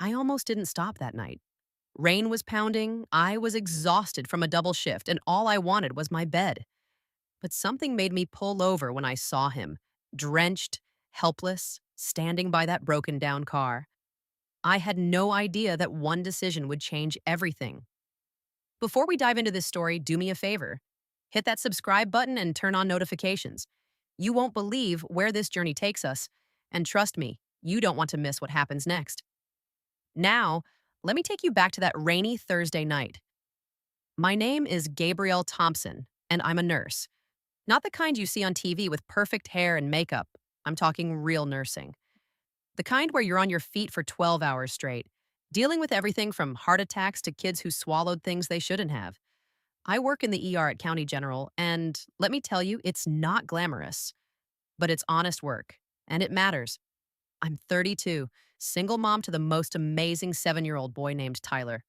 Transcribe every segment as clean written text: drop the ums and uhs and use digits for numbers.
I almost didn't stop that night. Rain was pounding, I was exhausted from a double shift, and all I wanted was my bed. But something made me pull over when I saw him, drenched, helpless, standing by that broken down car. I had no idea that one decision would change everything. Before we dive into this story, do me a favor. Hit that subscribe button and turn on notifications. You won't believe where this journey takes us, and trust me, you don't want to miss what happens next. Now, let me take you back to that rainy Thursday night. My name is Gabrielle Thompson, and I'm a nurse. Not the kind you see on TV with perfect hair and makeup. I'm talking real nursing. The kind where you're on your feet for 12 hours straight, dealing with everything from heart attacks to kids who swallowed things they shouldn't have. I work in the ER at County General, and let me tell you, it's not glamorous, but it's honest work, and it matters. I'm 32, single mom to the most amazing 7-year-old boy named Tyler.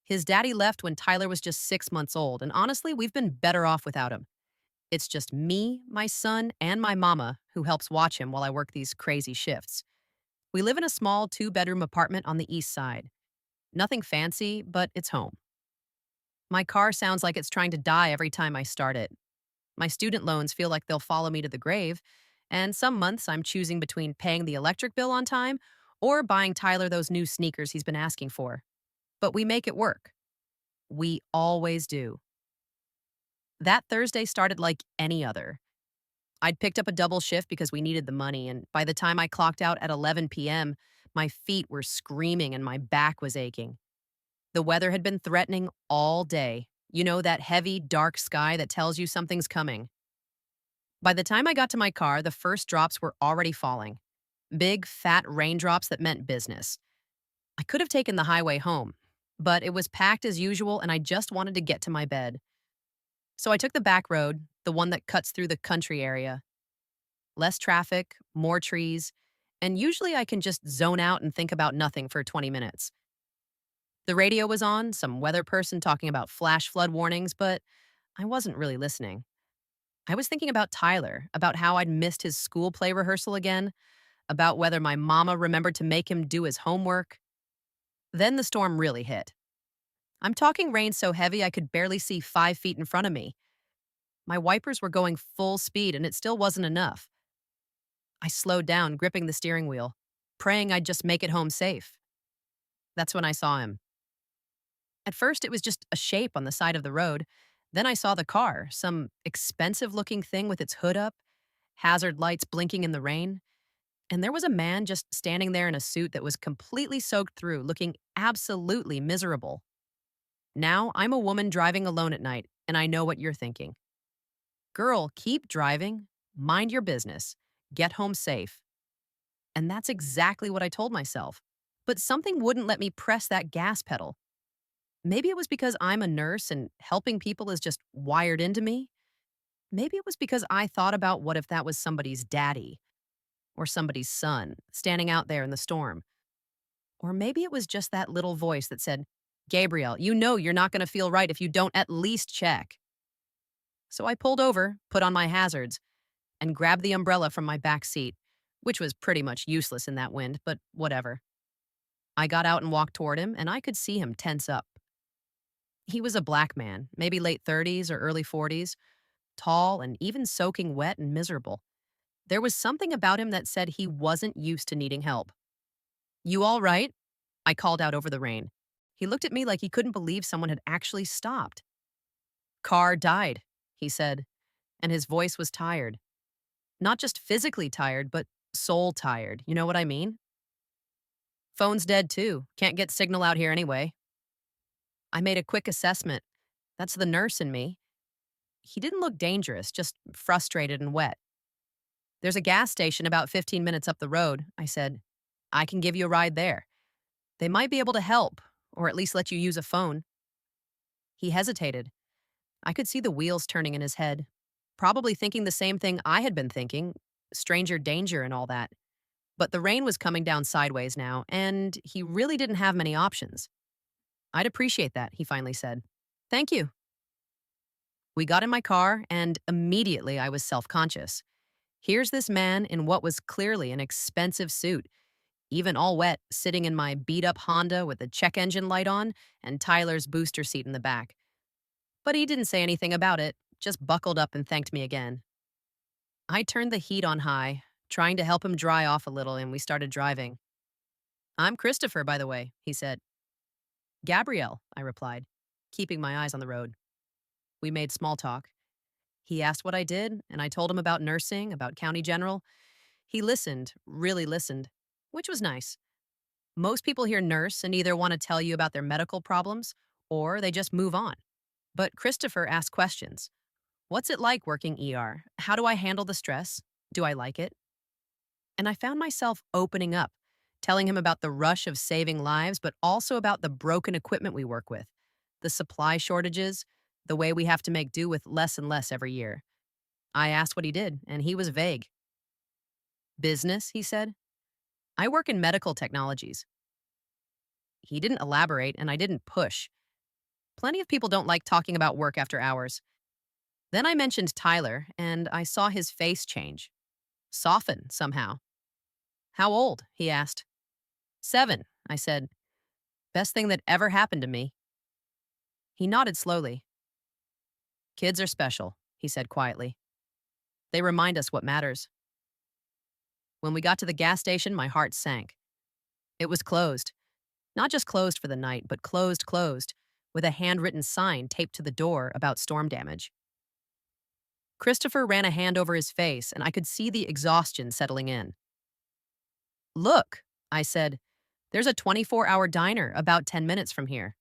His daddy left when Tyler was just 6 months old, and honestly, we've been better off without him. It's just me, my son, and my mama who helps watch him while I work these crazy shifts. We live in a small 2-bedroom apartment on the east side. Nothing fancy, but it's home. My car sounds like it's trying to die every time I start it. My student loans feel like they'll follow me to the grave, and some months I'm choosing between paying the electric bill on time or buying Tyler those new sneakers he's been asking for. But we make it work. We always do. That Thursday started like any other. I'd picked up a double shift because we needed the money, and by the time I clocked out at 11 p.m., my feet were screaming and my back was aching. The weather had been threatening all day. You know, that heavy, dark sky that tells you something's coming. By the time I got to my car, the first drops were already falling. Big, fat raindrops that meant business. I could have taken the highway home, but it was packed as usual and I just wanted to get to my bed. So I took the back road, the one that cuts through the country area. Less traffic, more trees, and usually I can just zone out and think about nothing for 20 minutes. The radio was on, some weather person talking about flash flood warnings, but I wasn't really listening. I was thinking about Tyler, about how I'd missed his school play rehearsal again, about whether my mama remembered to make him do his homework. Then the storm really hit. I'm talking rain so heavy I could barely see 5 feet in front of me. My wipers were going full speed and it still wasn't enough. I slowed down, gripping the steering wheel, praying I'd just make it home safe. That's when I saw him. At first, it was just a shape on the side of the road. Then I saw the car, some expensive looking thing with its hood up, hazard lights blinking in the rain. And there was a man just standing there in a suit that was completely soaked through, looking absolutely miserable. Now I'm a woman driving alone at night, and I know what you're thinking. Girl, keep driving, mind your business, get home safe. And that's exactly what I told myself. But something wouldn't let me press that gas pedal. Maybe it was because I'm a nurse and helping people is just wired into me. Maybe it was because I thought about what if that was somebody's daddy or somebody's son standing out there in the storm. Or maybe it was just that little voice that said, Gabrielle, you know you're not going to feel right if you don't at least check. So I pulled over, put on my hazards, and grabbed the umbrella from my back seat, which was pretty much useless in that wind, but whatever. I got out and walked toward him, and I could see him tense up. He was a black man, maybe late 30s or early 40s, tall and even soaking wet and miserable. There was something about him that said he wasn't used to needing help. You all right? I called out over the rain. He looked at me like he couldn't believe someone had actually stopped. Car died, he said, and his voice was tired. Not just physically tired, but soul tired. You know what I mean? Phone's dead too. Can't get signal out here anyway. I made a quick assessment. That's the nurse in me. He didn't look dangerous, just frustrated and wet. There's a gas station about 15 minutes up the road, I said. I can give you a ride there. They might be able to help, or at least let you use a phone. He hesitated. I could see the wheels turning in his head, probably thinking the same thing I had been thinking, stranger danger and all that. But the rain was coming down sideways now, and he really didn't have many options. I'd appreciate that, he finally said. Thank you. We got in my car, and immediately I was self-conscious. Here's this man in what was clearly an expensive suit. even all wet, sitting in my beat up Honda with the check engine light on and Tyler's booster seat in the back. But he didn't say anything about it, just buckled up and thanked me again. I turned the heat on high, trying to help him dry off a little, and we started driving. I'm Christopher, by the way, he said. Gabrielle, I replied, keeping my eyes on the road. We made small talk. He asked what I did, and I told him about nursing, about County General. He listened, really listened, which was nice. Most people hear nurse and either want to tell you about their medical problems or they just move on. But Christopher asked questions. What's it like working ER? How do I handle the stress? Do I like it? And I found myself opening up, telling him about the rush of saving lives, but also about the broken equipment we work with, the supply shortages, the way we have to make do with less and less every year. I asked what he did, and he was vague. Business, he said. I work in medical technologies. He didn't elaborate, and I didn't push. Plenty of people don't like talking about work after hours. Then I mentioned Tyler, and I saw his face change, soften somehow. How old? He asked. 7, I said. Best thing that ever happened to me. He nodded slowly. Kids are special, he said quietly. They remind us what matters. When we got to the gas station, my heart sank. It was closed. Not just closed for the night, but closed, with a handwritten sign taped to the door about storm damage. Christopher ran a hand over his face, and I could see the exhaustion settling in. Look, I said, there's a 24-hour diner about 10 minutes from here.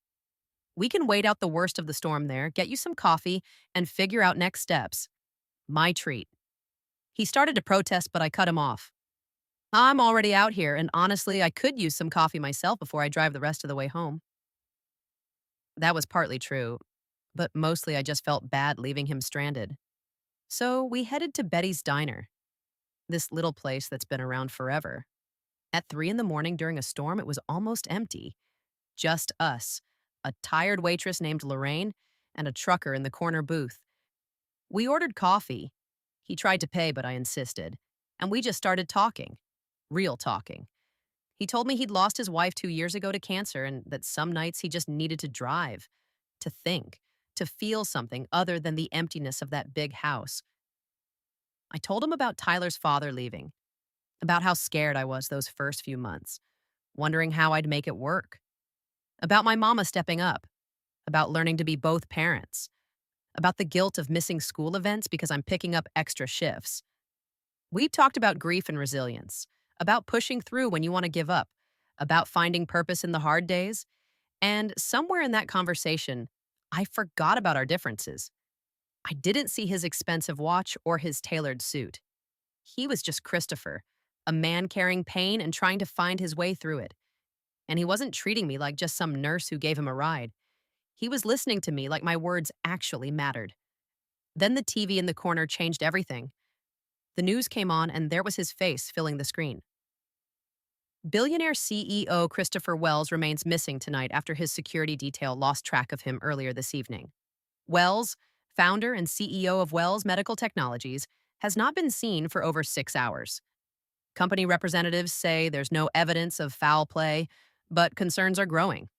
We can wait out the worst of the storm there, get you some coffee, and figure out next steps. My treat. He started to protest, but I cut him off. I'm already out here, and honestly, I could use some coffee myself before I drive the rest of the way home. That was partly true, but mostly I just felt bad leaving him stranded. So we headed to Betty's Diner, this little place that's been around forever. At 3 in the morning during a storm, it was almost empty. Just us, a tired waitress named Lorraine, and a trucker in the corner booth. We ordered coffee. He tried to pay, but I insisted. And we just started talking. Real talking. He told me he'd lost his wife 2 years ago to cancer and that some nights he just needed to drive, to think, to feel something other than the emptiness of that big house. I told him about Tyler's father leaving, about how scared I was those first few months, wondering how I'd make it work, about my mama stepping up, about learning to be both parents, about the guilt of missing school events because I'm picking up extra shifts. We talked about grief and resilience, about pushing through when you want to give up, about finding purpose in the hard days, and somewhere in that conversation, I forgot about our differences. I didn't see his expensive watch or his tailored suit. He was just Christopher, a man carrying pain and trying to find his way through it. And he wasn't treating me like just some nurse who gave him a ride. He was listening to me like my words actually mattered. Then the TV in the corner changed everything. The news came on, and there was his face filling the screen. Billionaire CEO Christopher Wells remains missing tonight after his security detail lost track of him earlier this evening. Wells, founder and CEO of Wells Medical Technologies, has not been seen for over 6 hours. Company representatives say there's no evidence of foul play, but concerns are growing.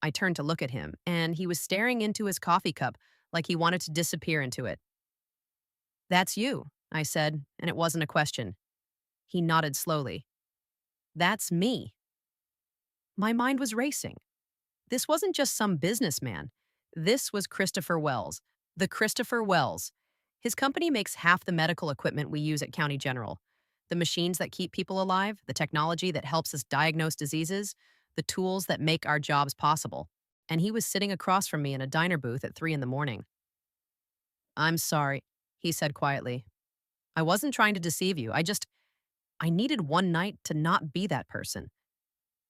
I turned to look at him, and he was staring into his coffee cup like he wanted to disappear into it. That's you, I said, and it wasn't a question. He nodded slowly. That's me. My mind was racing. This wasn't just some businessman. This was Christopher Wells, the Christopher Wells. His company makes half the medical equipment we use at County General. The machines that keep people alive, the technology that helps us diagnose diseases, the tools that make our jobs possible. And he was sitting across from me in a diner booth at 3 in the morning. I'm sorry, he said quietly. I wasn't trying to deceive you. I needed one night to not be that person,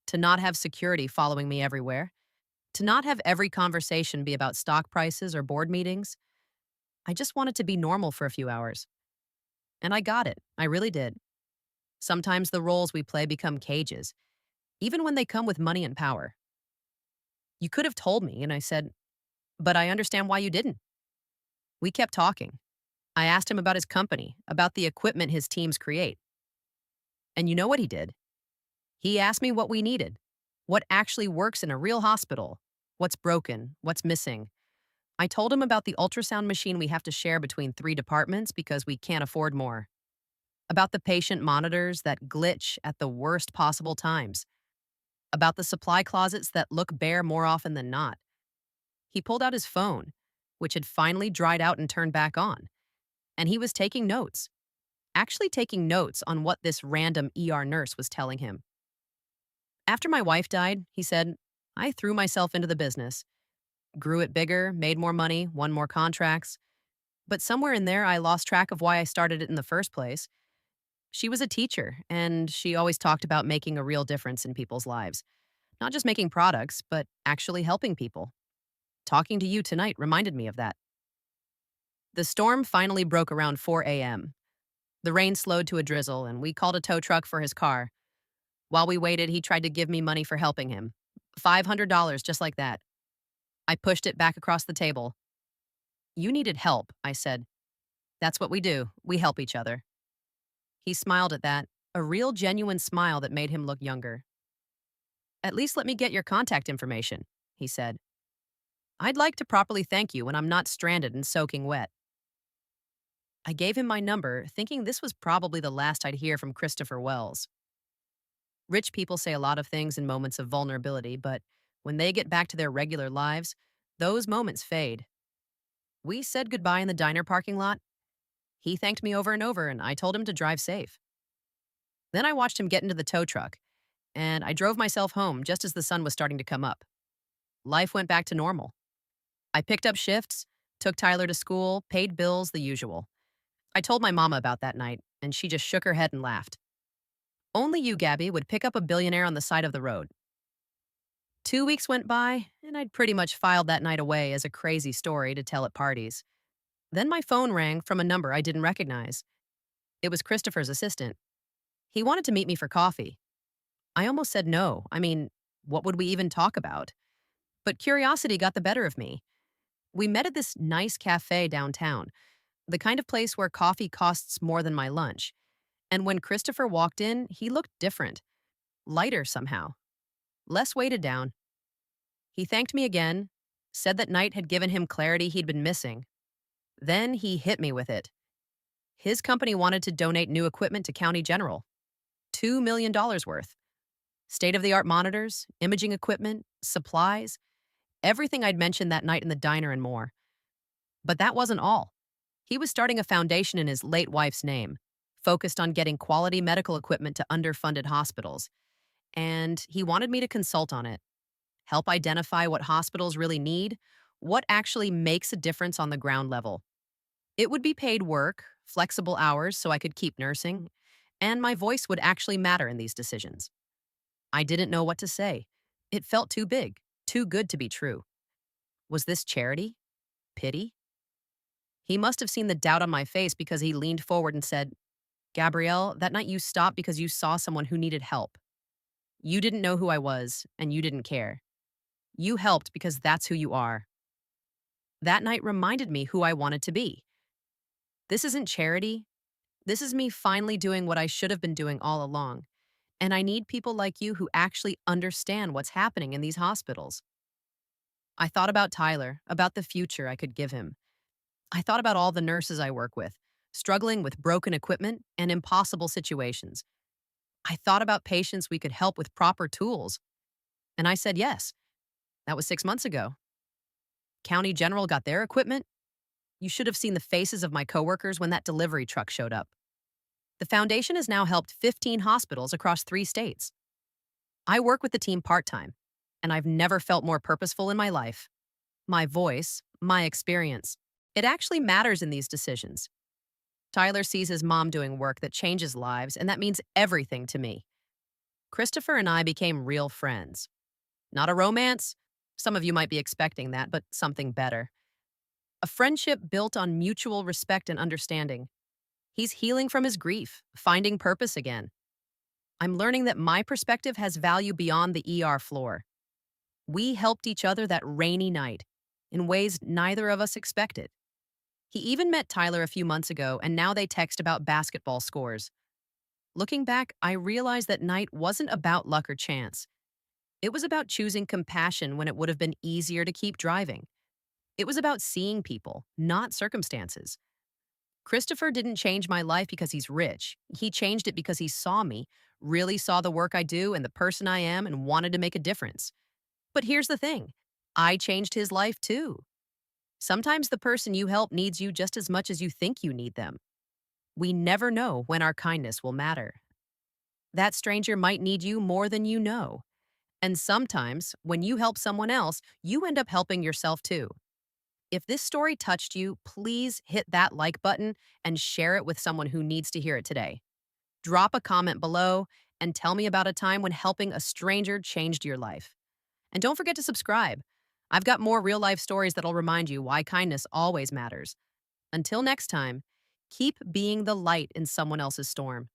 to not have security following me everywhere, to not have every conversation be about stock prices or board meetings. I just wanted to be normal for a few hours. And I got it. I really did. Sometimes the roles we play become cages, even when they come with money and power. You could have told me, and I said, but I understand why you didn't. We kept talking. I asked him about his company, about the equipment his teams create. And you know what he did? He asked me what we needed, what actually works in a real hospital, what's broken, what's missing. I told him about the ultrasound machine we have to share between 3 departments because we can't afford more, about the patient monitors that glitch at the worst possible times, about the supply closets that look bare more often than not. He pulled out his phone, which had finally dried out and turned back on, and he was taking notes, actually taking notes on what this random ER nurse was telling him. After my wife died, he said, I threw myself into the business, grew it bigger, made more money, won more contracts. But somewhere in there, I lost track of why I started it in the first place. She was a teacher, and she always talked about making a real difference in people's lives. Not just making products, but actually helping people. Talking to you tonight reminded me of that. The storm finally broke around 4 a.m. The rain slowed to a drizzle, and we called a tow truck for his car. While we waited, he tried to give me money for helping him. $500, just like that. I pushed it back across the table. You needed help, I said. That's what we do. We help each other. He smiled at that, a real genuine smile that made him look younger. At least let me get your contact information, he said. I'd like to properly thank you when I'm not stranded and soaking wet. I gave him my number, thinking this was probably the last I'd hear from Christopher Wells. Rich people say a lot of things in moments of vulnerability, but when they get back to their regular lives, those moments fade. We said goodbye in the diner parking lot. He thanked me over and over, and I told him to drive safe. Then I watched him get into the tow truck, and I drove myself home just as the sun was starting to come up. Life went back to normal. I picked up shifts, took Tyler to school, paid bills, the usual. I told my mama about that night, and she just shook her head and laughed. Only you, Gabby, would pick up a billionaire on the side of the road. 2 weeks went by, and I'd pretty much filed that night away as a crazy story to tell at parties. Then my phone rang from a number I didn't recognize. It was Christopher's assistant. He wanted to meet me for coffee. I almost said no. I mean, what would we even talk about? But curiosity got the better of me. We met at this nice cafe downtown, the kind of place where coffee costs more than my lunch. And when Christopher walked in, he looked different, lighter somehow, less weighted down. He thanked me again, said that night had given him clarity he'd been missing. Then he hit me with it. His company wanted to donate new equipment to County General. $2 million worth. State-of-the-art monitors, imaging equipment, supplies, everything I'd mentioned that night in the diner and more. But that wasn't all. He was starting a foundation in his late wife's name, focused on getting quality medical equipment to underfunded hospitals. And he wanted me to consult on it, help identify what hospitals really need, what actually makes a difference on the ground level. It would be paid work, flexible hours so I could keep nursing, and my voice would actually matter in these decisions. I didn't know what to say. It felt too big, too good to be true. Was this charity? Pity? He must have seen the doubt on my face because he leaned forward and said, Gabrielle, that night you stopped because you saw someone who needed help. You didn't know who I was, and you didn't care. You helped because that's who you are. That night reminded me who I wanted to be. This isn't charity. This is me finally doing what I should have been doing all along. And I need people like you who actually understand what's happening in these hospitals. I thought about Tyler, about the future I could give him. I thought about all the nurses I work with, struggling with broken equipment and impossible situations. I thought about patients we could help with proper tools. And I said yes. That was 6 months ago. County General got their equipment. You should have seen the faces of my coworkers when that delivery truck showed up. The foundation has now helped 15 hospitals across 3 states. I work with the team part-time, and I've never felt more purposeful in my life. My voice, my experience, it actually matters in these decisions. Tyler sees his mom doing work that changes lives, and that means everything to me. Christopher and I became real friends. Not a romance. Some of you might be expecting that, but something better. A friendship built on mutual respect and understanding. He's healing from his grief, finding purpose again. I'm learning that my perspective has value beyond the ER floor. We helped each other that rainy night in ways neither of us expected. He even met Tyler a few months ago, and now they text about basketball scores. Looking back, I realized that night wasn't about luck or chance. It was about choosing compassion when it would have been easier to keep driving. It was about seeing people, not circumstances. Christopher didn't change my life because he's rich. He changed it because he saw me, really saw the work I do and the person I am, and wanted to make a difference. But here's the thing, I changed his life too. Sometimes the person you help needs you just as much as you think you need them. We never know when our kindness will matter. That stranger might need you more than you know. And sometimes, when you help someone else, you end up helping yourself too. If this story touched you, please hit that like button and share it with someone who needs to hear it today. Drop a comment below and tell me about a time when helping a stranger changed your life. And don't forget to subscribe. I've got more real life stories that'll remind you why kindness always matters. Until next time, keep being the light in someone else's storm.